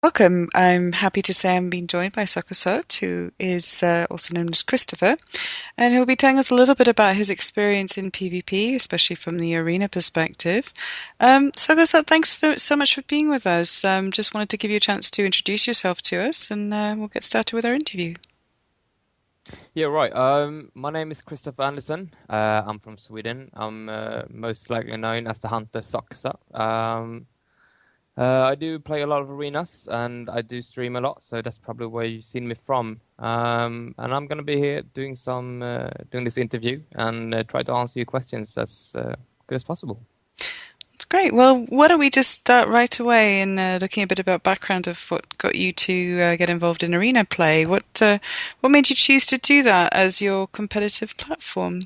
Welcome. I'm happy to say I'm being joined by Sockersot, who is also known as Christopher, and he'll be telling us a little bit about his experience in PvP, especially from the arena perspective. Sockersot, thanks so much for being with us. Just wanted to give you a chance to introduce yourself to us, and we'll get started with our interview. Yeah, right. My name is Christopher Anderson. I'm from Sweden. I'm most likely known as the Hunter Sockersot. I do play a lot of arenas and I do stream a lot, so that's probably where you've seen me from. And I'm gonna be here doing doing this interview and try to answer your questions as good as possible. That's great. Well, why don't we just start right away in looking a bit about background of what got you to get involved in arena play? What made you choose to do that as your competitive platform?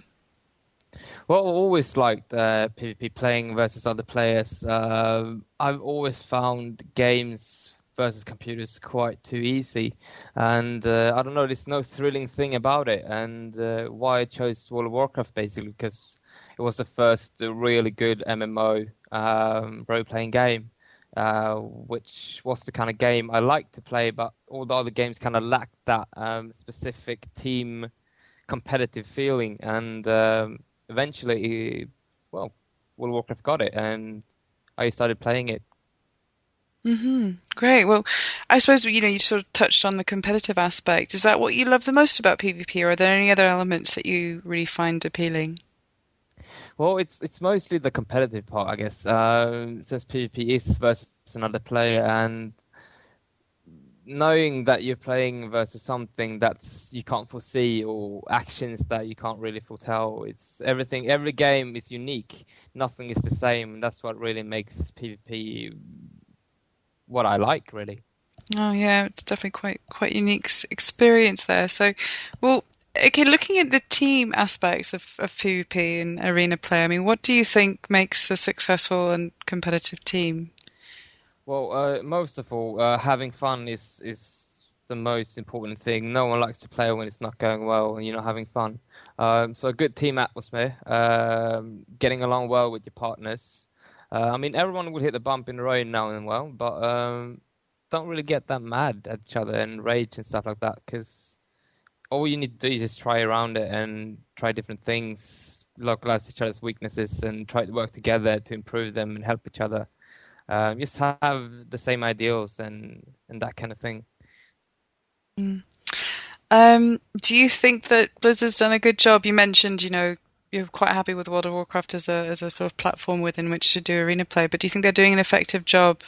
Well, I always liked PvP playing versus other players. I've always found games versus computers quite too easy, and I don't know, there's no thrilling thing about it. And why I chose World of Warcraft basically because it was the first really good MMO role-playing game, which was the kind of game I liked to play. But all the other games kind of lacked that specific team competitive feeling, and eventually, well, World of Warcraft got it, and I started playing it. Great. Well, I suppose you sort of touched on the competitive aspect. Is that what you love the most about PvP, or are there any other elements that you really find appealing? Well, it's mostly the competitive part, I guess, since PvP is versus another player, and knowing that you're playing versus something that's you can't foresee or actions that you can't really foretell. It's everything. Every game is unique. Nothing is the same. And that's what really makes PvP what I like, really. Oh, yeah, it's definitely quite unique experience there. So, well, okay, looking at the team aspects of PvP and arena play, I mean, what do you think makes a successful and competitive team? Well, most of all, having fun is the most important thing. No one likes to play when it's not going well and you're not having fun. So a good team atmosphere, getting along well with your partners. I mean, everyone will hit the bump in the road now and well, but don't really get that mad at each other and rage and stuff like that, because all you need to do is just try around it and try different things, localize each other's weaknesses, and try to work together to improve them and help each other. Just have the same ideals and that kind of thing. Mm. Do you think that Blizzard's done a good job? You mentioned, you're quite happy with World of Warcraft as a sort of platform within which to do arena play, but do you think they're doing an effective job,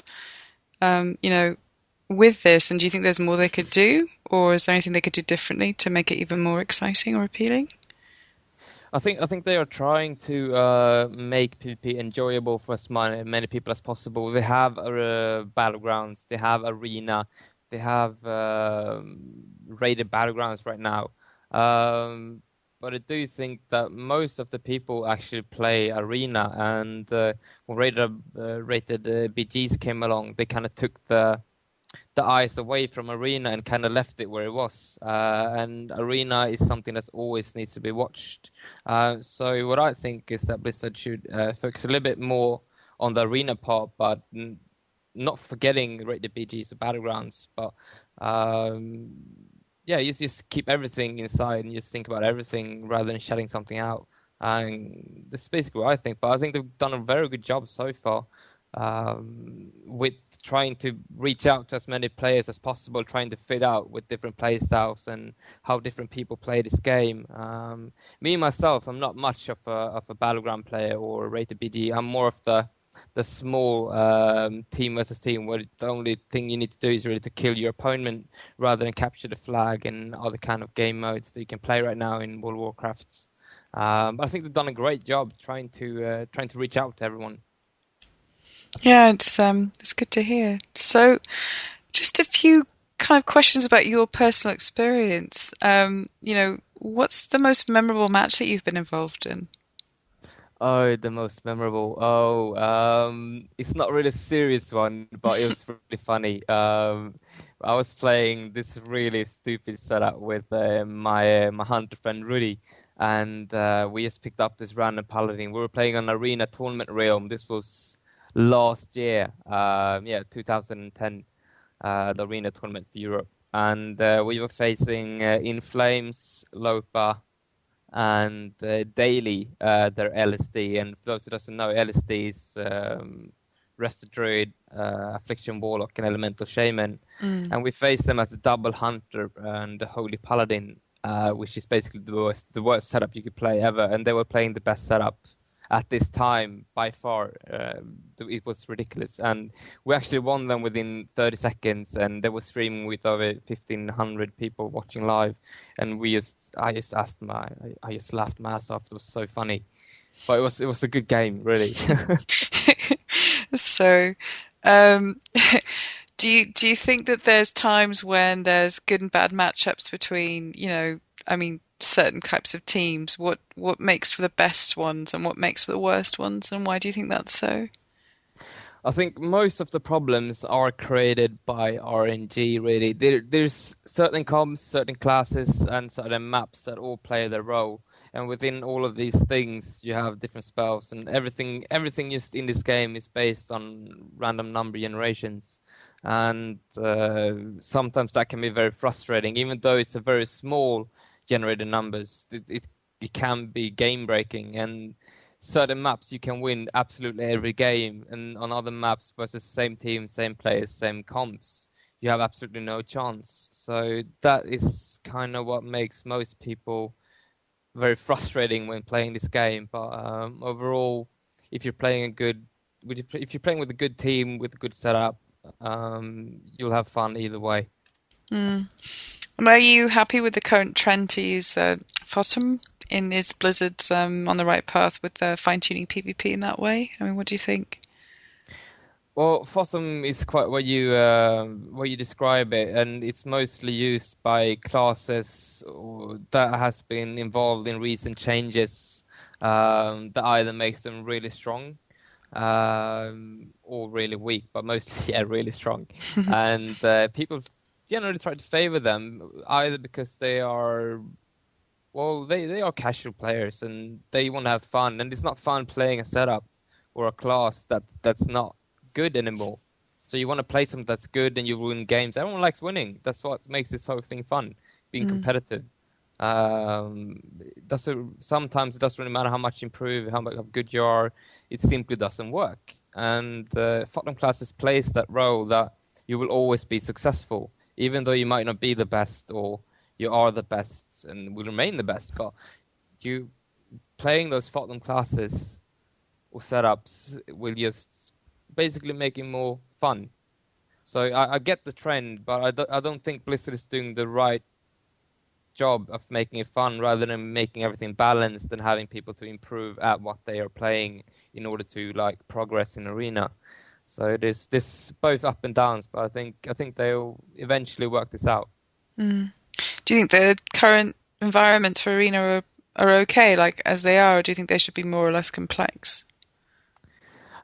um, you know, with this? And do you think there's more they could do, or is there anything they could do differently to make it even more exciting or appealing? I think they are trying to make PvP enjoyable for as many people as possible. They have battlegrounds, they have arena, they have rated battlegrounds right now. But I do think that most of the people actually play arena, and when rated BGs came along, they kind of took the eyes away from Arena and kind of left it where it was. And Arena is something that always needs to be watched. So what I think is that Blizzard should focus a little bit more on the Arena part, but not forgetting rated BGs or battlegrounds. But um, yeah, you just keep everything inside and just think about everything rather than shutting something out. And that's basically what I think. But I think they've done a very good job so far with trying to reach out to as many players as possible, trying to fit out with different play styles and how different people play this game. Me myself, I'm not much of a battleground player or a rated BG. I'm more of the small team versus team, where the only thing you need to do is really to kill your opponent rather than capture the flag and other kind of game modes that you can play right now in World of Warcraft. But I think they've done a great job trying to reach out to everyone. Yeah, it's good to hear. So, just a few kind of questions about your personal experience. What's the most memorable match that you've been involved in? Oh, the most memorable. Oh, it's not really a serious one, but it was really funny. I was playing this really stupid setup with my hunter friend Rudy, and we just picked up this random paladin. We were playing on Arena Tournament Realm. This was last year, yeah, 2010. the arena tournament for Europe, and we were facing In Flames, Lopa, and Daily, their LSD. And for those who doesn't know, LSD is Resto Druid, Affliction Warlock, and Elemental Shaman. Mm. And we faced them as a double Hunter and a Holy Paladin, which is basically the worst setup you could play ever. And they were playing the best setup at this time by far. It was ridiculous. And we actually won them within 30 seconds, and they were streaming with over 1,500 people watching live. And I just laughed my ass off. It was so funny. But it was a good game, really. So, um, do you think that there's times when there's good and bad matchups between, I mean, certain types of teams? What makes for the best ones and what makes for the worst ones, and why do you think that's so? I think most of the problems are created by RNG, really. There's certain comps, certain classes, and certain maps that all play their role. And within all of these things, you have different spells, and everything just in this game is based on random number generations. And sometimes that can be very frustrating, even though it's a very small generated numbers. It can be game breaking, and certain maps you can win absolutely every game, and on other maps versus same team, same players, same comps, you have absolutely no chance. So that is kind of what makes most people very frustrating when playing this game. But overall, if you're playing if you're playing with a good team with a good setup, you'll have fun either way. Mm. And are you happy with the current trend to use Photom? Is Blizzard on the right path with fine-tuning PvP in that way? I mean, what do you think? Well, Fossum is quite what you describe it, and it's mostly used by classes that has been involved in recent changes that either makes them really strong or really weak, but mostly yeah, really strong. And people generally try to favor them either because they are casual players and they want to have fun, and it's not fun playing a setup or a class that's not good anymore. So you want to play something that's good and you win games. Everyone likes winning. That's what makes this whole thing fun, being Mm. competitive. Sometimes it doesn't really matter how much you improve, how good you are. It simply doesn't work. And Fortnite classes plays that role that you will always be successful, even though you might not be the best or you are the best and will remain the best. But you playing those Fortnite classes or setups will just basically make it more fun. So I get the trend, but I don't think Blizzard is doing the right job of making it fun rather than making everything balanced and having people to improve at what they are playing in order to like progress in arena. So it is this both up and downs, but I think they'll eventually work this out. Mm. Do you think the current environments for Arena are okay, like as they are, or do you think they should be more or less complex?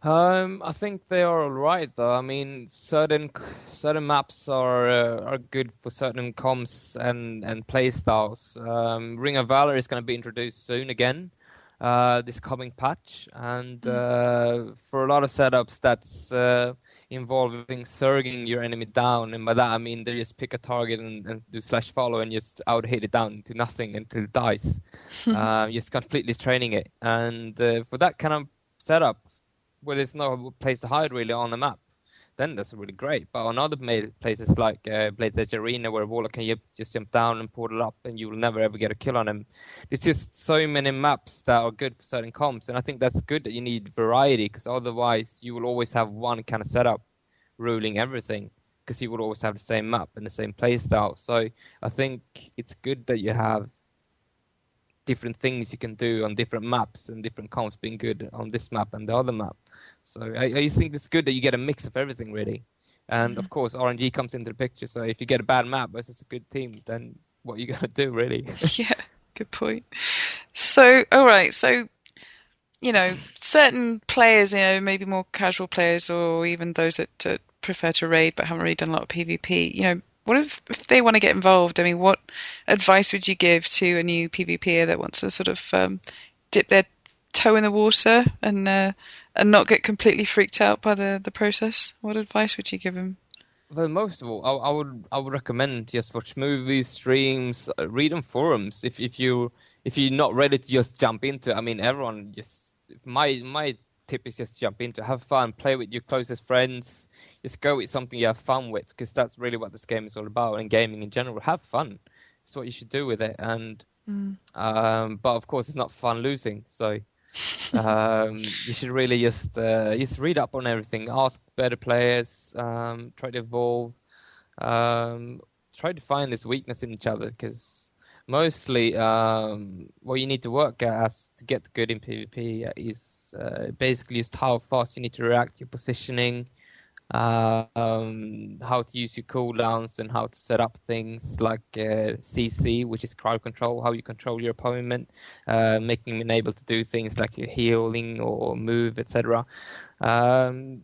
I think they are all right though. I mean, certain maps are good for certain comps and play styles. Ring of Valor is going to be introduced soon again, this coming patch, and Mm. for a lot of setups that's involving surging your enemy down, and by that I mean they just pick a target and do slash follow and just out hit it down to nothing until it dies. Just completely training it, and for that kind of setup where there's no place to hide really on the map, then that's really great. But on other places like Blade's Edge Arena, where a Warlock can just jump down and portal up, and you will never ever get a kill on him. There's just so many maps that are good for certain comps, and I think that's good that you need variety, because otherwise you will always have one kind of setup ruling everything, because you will always have the same map and the same playstyle. So I think it's good that you have different things you can do on different maps and different comps being good on this map and the other map. So I think it's good that you get a mix of everything really. And of course RNG comes into the picture. So if you get a bad map versus a good team, then what you gonna do really? Yeah, good point. So, all right, so certain players, maybe more casual players or even those that prefer to raid but haven't really done a lot of PvP, what if they want to get involved? I mean, what advice would you give to a new PvPer that wants to sort of dip their toe in the water and not get completely freaked out by the process? What advice would you give them? Well, most of all, I would recommend just watch movies, streams, read on forums. If you're not ready to just jump into, I mean, everyone just my tip is just jump into, have fun, play with your closest friends, just go with something you have fun with, because that's really what this game is all about, and gaming in general. Have fun. It's what you should do with it, and Mm. but of course, it's not fun losing. So you should really just read up on everything, ask better players, try to evolve, um, try to find this weakness in each other, because mostly what you need to work at as to get good in PvP is basically just how fast you need to react, your positioning, how to use your cooldowns and how to set up things like CC, which is crowd control, how you control your opponent, making them able to do things like your healing or move, etc.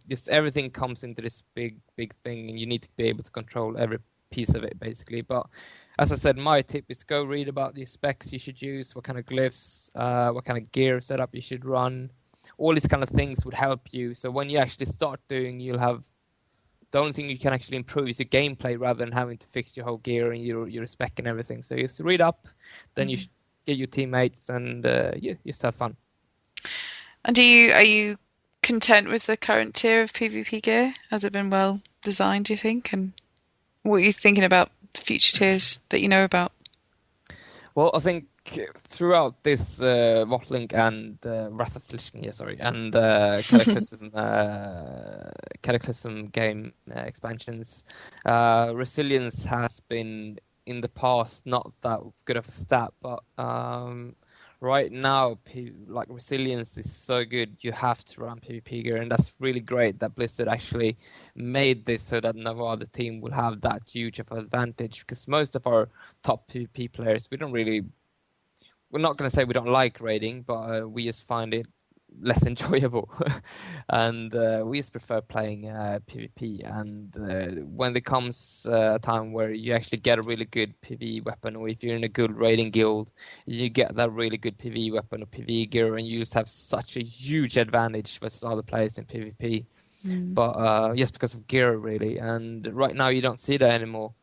Just everything comes into this big thing, and you need to be able to control every piece of it, basically. But as I said, my tip is go read about the specs you should use, what kind of glyphs, what kind of gear setup you should run. All these kind of things would help you. So when you actually start doing, you'll have the only thing you can actually improve is your gameplay rather than having to fix your whole gear and your spec and everything. So just read up, then you Mhm. get your teammates, and yeah, just have fun. And are you content with the current tier of PvP gear? Has it been well designed, do you think? And what are you thinking about the future tiers that you know about? Well, I think throughout this Motlink and Wrath of the Lich King, yeah, sorry, and Cataclysm game expansions, resilience has been in the past not that good of a stat, but right now, like resilience is so good, you have to run PvP gear, and that's really great that Blizzard actually made this so that no other team will have that huge of an advantage, because most of our top PvP players, we're not going to say we don't like raiding, but we just find it less enjoyable. And we just prefer playing PvP. And when there comes a time where you actually get a really good PvE weapon, or if you're in a good raiding guild, you get that really good PvE weapon or PvE gear, and you just have such a huge advantage versus other players in PvP. Mm. But just because of gear, really. And right now, you don't see that anymore,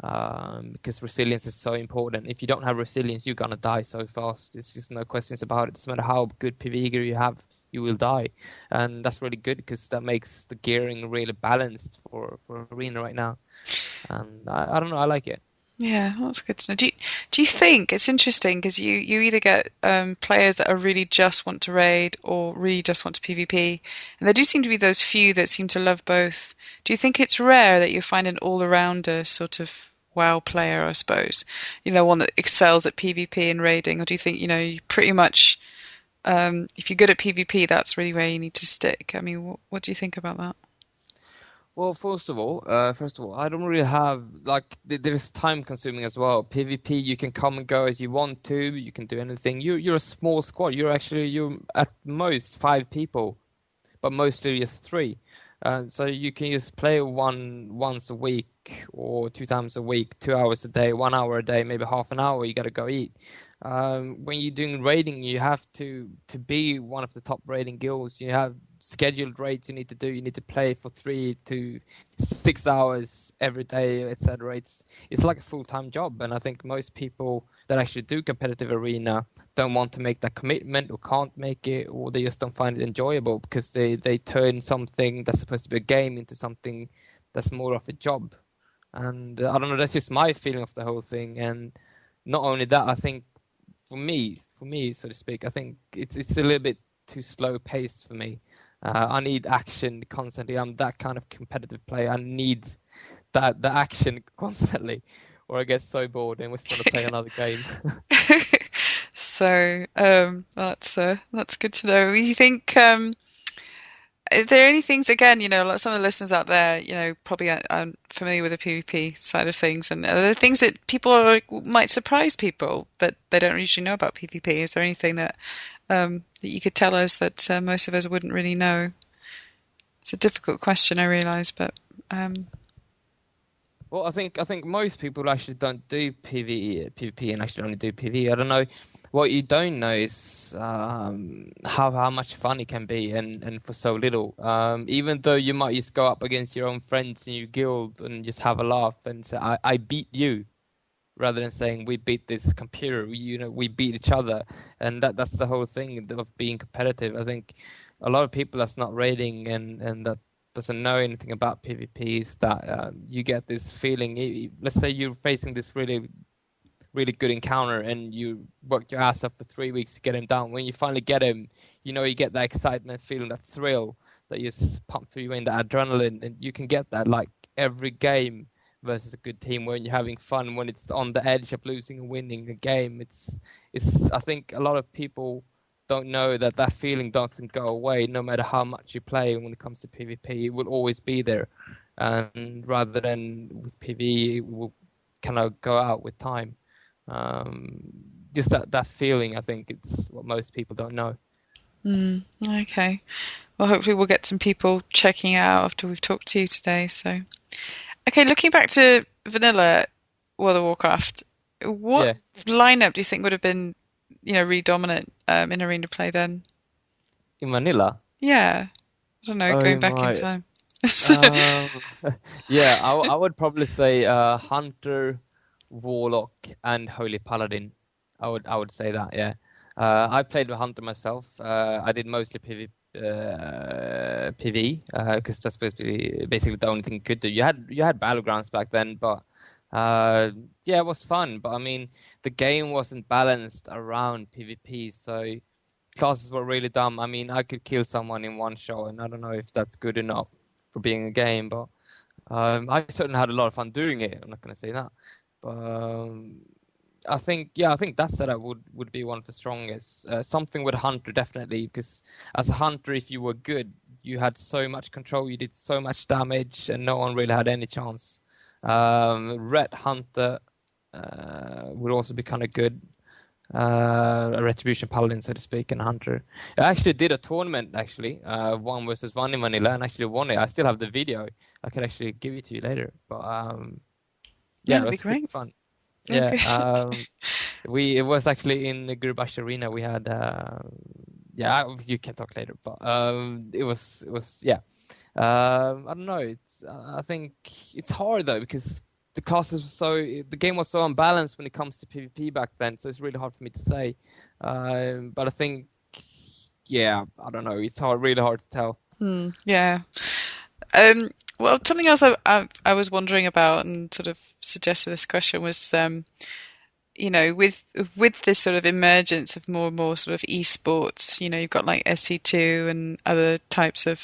because resilience is so important. If you don't have resilience, you're gonna die so fast. There's just no questions about it. Doesn't matter how good PvE gear you have, you will die, and that's really good because that makes the gearing really balanced for arena right now. And I don't know, I like it. Yeah, that's good to know. Do you think it's interesting because you either get players that are really just want to raid or really just want to PvP, and there do seem to be those few that seem to love both. Do you think it's rare that you find an all-rounder sort of WoW player, I suppose, one that excels at PvP and raiding, or do you think you pretty much if you're good at PvP, that's really where you need to stick? I mean, what do you think about that? Well, first of all, I don't really have like there's time consuming as well. PvP, you can come and go as you want to. You can do anything. You're a small squad. You're at most 5 people, but mostly just 3. So you can just play once a week or 2 times a week, 2 hours a day, 1 hour a day, maybe half an hour. You got to go eat. When you're doing raiding, you have to be one of the top raiding guilds. You have scheduled raids you need to do. You need to play for 3 to 6 hours every day, etc. It's like a full-time job, and I think most people that actually do competitive arena don't want to make that commitment or can't make it, or they just don't find it enjoyable because they turn something that's supposed to be a game into something that's more of a job. And I don't know, that's just my feeling of the whole thing. And not only that, I think for me, so to speak, I think it's a little bit too slow paced for me. I need action constantly. I'm that kind of competitive player. I need that the action constantly, or I get so bored and just want to play another game. So that's good to know. Do you think are there any things again, like some of the listeners out there, probably aren't familiar with the PvP side of things, and are there things that might surprise people that they don't usually know about PvP? Is there anything that you could tell us that most of us wouldn't really know? It's a difficult question, I realise, but um, Well, I think most people actually don't do PvP and actually only do PvE. I don't know. What you don't know is how much fun it can be, and for so little. Even though you might just go up against your own friends in your guild and just have a laugh and say, I beat you," rather than saying we beat this computer. We beat each other, and that's the whole thing of being competitive. I think a lot of people that's not raiding and that doesn't know anything about PvP is that you get this feeling. Let's say you're facing this really really good encounter and you work your ass off for 3 weeks to get him down. When you finally get him, you get that excitement feeling, that thrill that just pump through you in, the adrenaline, and you can get that like every game versus a good team when you're having fun, when it's on the edge of losing and winning a game. It's I think a lot of people don't know that that feeling doesn't go away no matter how much you play. When it comes to PvP, it will always be there, and rather than with PvE, it will kind of go out with time. Um, just that feeling, I think it's what most people don't know. Mm, okay. Well, hopefully we'll get some people checking it out after we've talked to you today. So, okay, looking back to vanilla World of Warcraft, what Yeah, lineup do you think would have been, really dominant in arena play then? in Manila. Yeah, I don't know, going Oh back in my. time. Um, yeah, I would probably say Hunter, Warlock, and Holy Paladin. I would say that. Yeah. I played with Hunter myself. I did mostly PV because that's basically the only thing you could do. You had battlegrounds back then, but uh, yeah, it was fun. But I mean, the game wasn't balanced around PvP, so classes were really dumb. I mean, I could kill someone in one shot, and I don't know if that's good enough for being a game, but I certainly had a lot of fun doing it. I'm not going to say that, but I think that setup would be one of the strongest. Something with Hunter definitely, because as a Hunter, if you were good, you had so much control, you did so much damage, and no one really had any chance. Red Hunter would also be kind of good, a retribution paladin, so to speak, and a hunter. I actually did a tournament, actually, 1 versus 1 in Manila, and actually won it. I still have the video. I can actually give it to you later. But Yeah, yeah, it that'd be was pretty great. fun. Oh, Yeah, good. it was actually in the Gurubash Arena. We had yeah, you can talk later, but it was yeah. I don't know. I think it's hard though because the game was so unbalanced when it comes to PvP back then. So it's really hard for me to say. But I think, yeah, I don't know. It's really hard to tell. Yeah. Um, well, something else I was wondering about and sort of suggested this question was, with this sort of emergence of more and more sort of esports, you've got like SC2 and other types of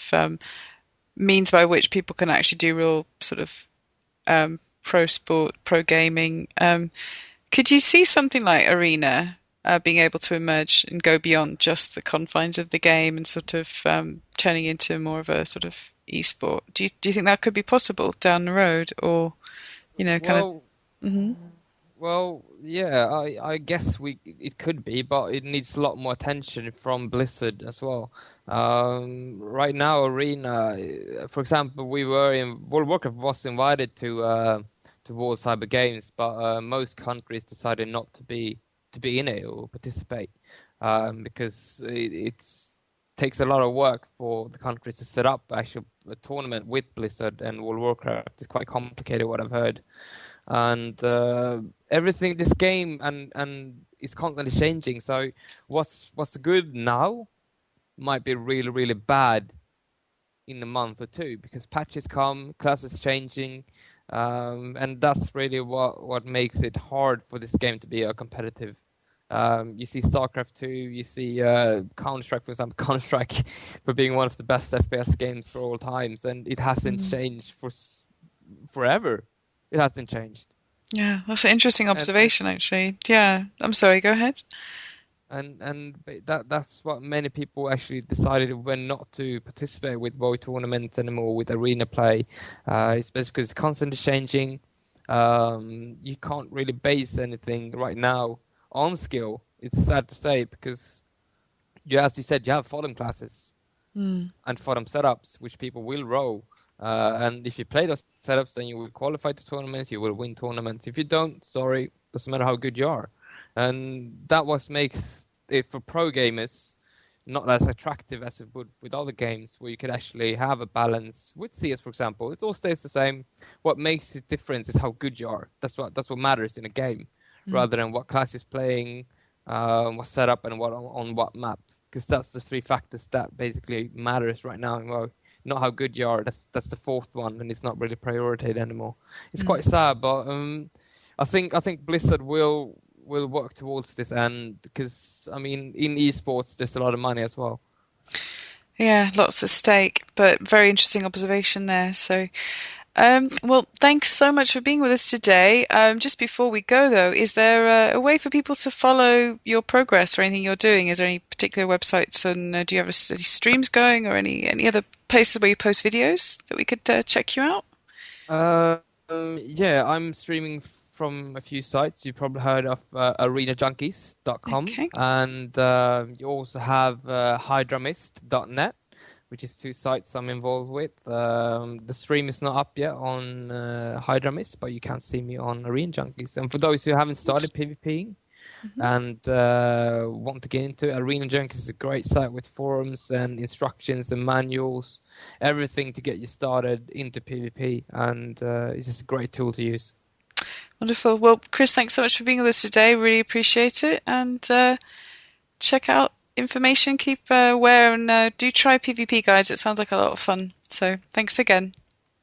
means by which people can actually do real sort of pro sport, pro gaming. Could you see something like Arena being able to emerge and go beyond just the confines of the game and sort of turning into more of a sort of esport? Do you think that could be possible down the road, or kind of? Well, Hmm. well, yeah, I guess it could be, but it needs a lot more attention from Blizzard as well. Right now, Arena, for example, we were in World of Warcraft was invited to World Cyber Games, but most countries decided not to be in it or participate because it takes a lot of work for the countries to set up actually a tournament with Blizzard and World of Warcraft. It's quite complicated, what I've heard, and everything this game and is constantly changing. So what's good now might be really really bad in a month or two because patches come, classes changing, and that's really what makes it hard for this game to be a competitive. You see StarCraft 2, you see Counter-Strike, for example, Counter-Strike for being one of the best FPS games for all times, and it hasn't changed for forever. It hasn't changed. Yeah, that's an interesting and and observation, actually. Yeah, I'm sorry. Go ahead. that's what many people actually decided when not to participate with WoW tournaments anymore with arena play. It's basically because it's constantly changing. You can't really base anything right now on skill. It's sad to say because as you said, you have fodder classes Mm. and fodder setups which people will roll. And if you play those setups, then you will qualify to tournaments, you will win tournaments. If you don't, sorry, doesn't matter how good you are. And that what makes it for pro gamers not as attractive as it would with other games, where you could actually have a balance. With CS, for example, it all stays the same. What makes it different is how good you are. That's what matters in a game, Mm. rather than what class is playing, what setup, and what on what map. Because that's the three factors that basically matters right now in WoW, not how good you are. That's the fourth one, and it's not really prioritized anymore. It's Mm. quite sad, but I think Blizzard will work towards this end, because I mean in esports there's a lot of money as well. Yeah, lots at stake, but very interesting observation there. So, well, thanks so much for being with us today. Just before we go, though, is there a way for people to follow your progress or anything you're doing? Is there any particular websites, and do you have any streams going, or any other places where you post videos that we could check you out? Yeah, I'm streaming from a few sites. You've probably heard of arenajunkies.com, Okay. and you also have hydramist.net, which is two sites I'm involved with. The stream is not up yet on Hydramist, but you can see me on Arena Junkies. And for those who haven't started PvPing Hmm. and want to get into it, Arena Junkies is a great site with forums and instructions and manuals, everything to get you started into PvP, and it's just a great tool to use. Wonderful. Well, Chris, thanks so much for being with us today. Really appreciate it. And check out information, keep aware, and do try PvP guides. It sounds like a lot of fun. So thanks again.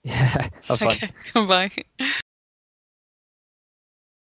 Yeah, have fun. Okay, bye.